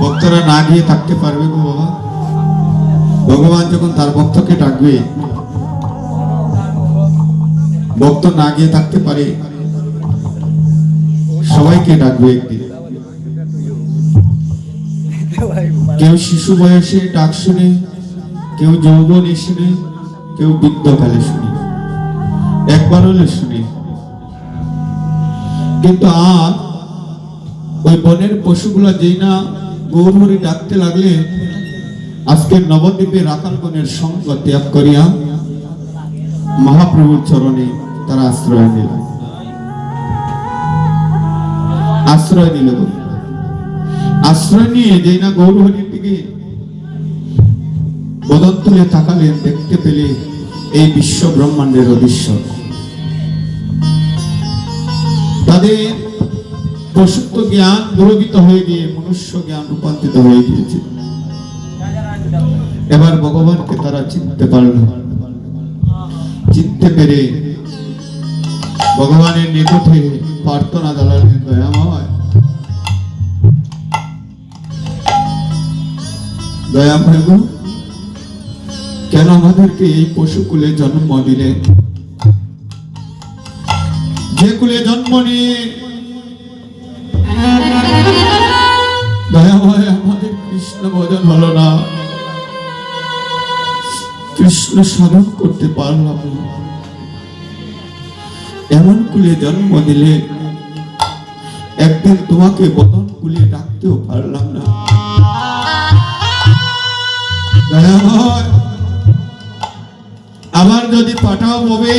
ভক্তরা না গিয়ে থাকতে পারবে গো বাবা? ভগবান যখন তার ভক্তকে ডাকবে, ভক্ত না গিয়ে থাকতে পারে? সবাইকে ডাকবে একদিন। কেউ শিশু বয়সে ডাক শুনে, কেউ যৌবনে শুনে, কেউ বৃদ্ধকালে শুনে, একবার হলে শুনে। কিন্তু আর ওই বনের পশুগুলা যেই না গৌরহরি ডাকতে লাগলে, আজকে নবদ্বীপে রাখালগণের সঙ্গ ত্যাগ করিয়া মহাপ্রভুর চরণে তারা আশ্রয় নিল। আশ্রয় নিল। আশ্রয় নিয়ে যেই না গৌরহরির দিকে বদন তুলে তাকালেন, দেখতে পেলে এই বিশ্ব ব্রহ্মাণ্ডের অধীশ্বর। তাদের পশুত্ব জ্ঞান দুরবিত হয়ে গিয়ে মনুষ্য জ্ঞান রূপান্তরিত হয়ে গিয়েছে। এবার ভগবানকে তারা চিনতে পারল। চিনতে পেরে ভগবানের নিকটে প্রার্থনা জানালেন, দয়াময়, দয়াময় গো, কেন আমাদেরকে এই পশুকুলে জন্ম দিলেন? যে কুলে জন্ম নিয়ে দয়াময় আমাদের কৃষ্ণ ভজন হলো না, কৃষ্ণ সাধন করতে পারলাম না, এমন কুলে জন্ম দিলে একদিন তোমাকে বদন কুলে ডাকতেও পারলাম না। দয়াময়, আবার যদি পাঠাও হবে,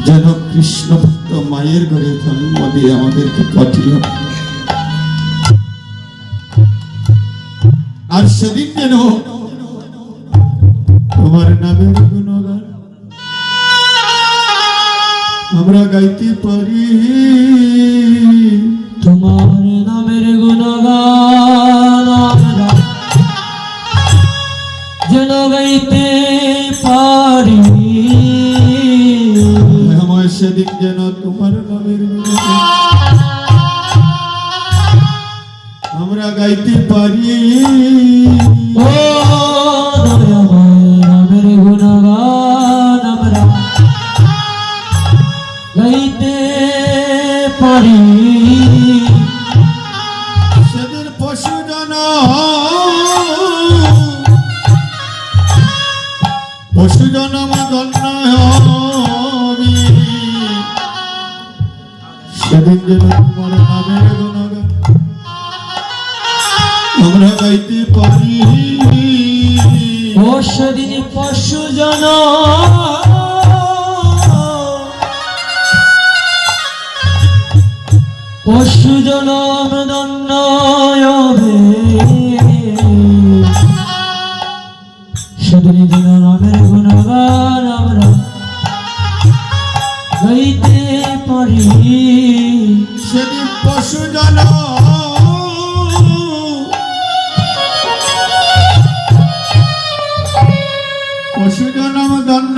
যেন কৃষ্ণ ভক্ত মায়ের ঘরে জন্ম দিয়ে আমাদেরকে পাঠিয়ে, আর সেদিন যেন তোমার নামের গুণগান আমরা গাইতে পারি, তোমার নামের গুণগান আমরা যেন গাইতে পারি। সেদিন যেন তোমার নামের গুণগান আমরা গাইতে পারি। ও দয়াময়, নামের গুণগান আমরা গাইতে পারি। সেদিন পশুজন ধন্য হবি, সেদিন যেন তোমার নামের গুণগান আমরা গাইতে পারি। ও সেদিন পশুজন ধন্য হবে, সেদিন যেন নামের গুণগান আমরা গাইতে পারি। সেদিন পশুজন ধন্য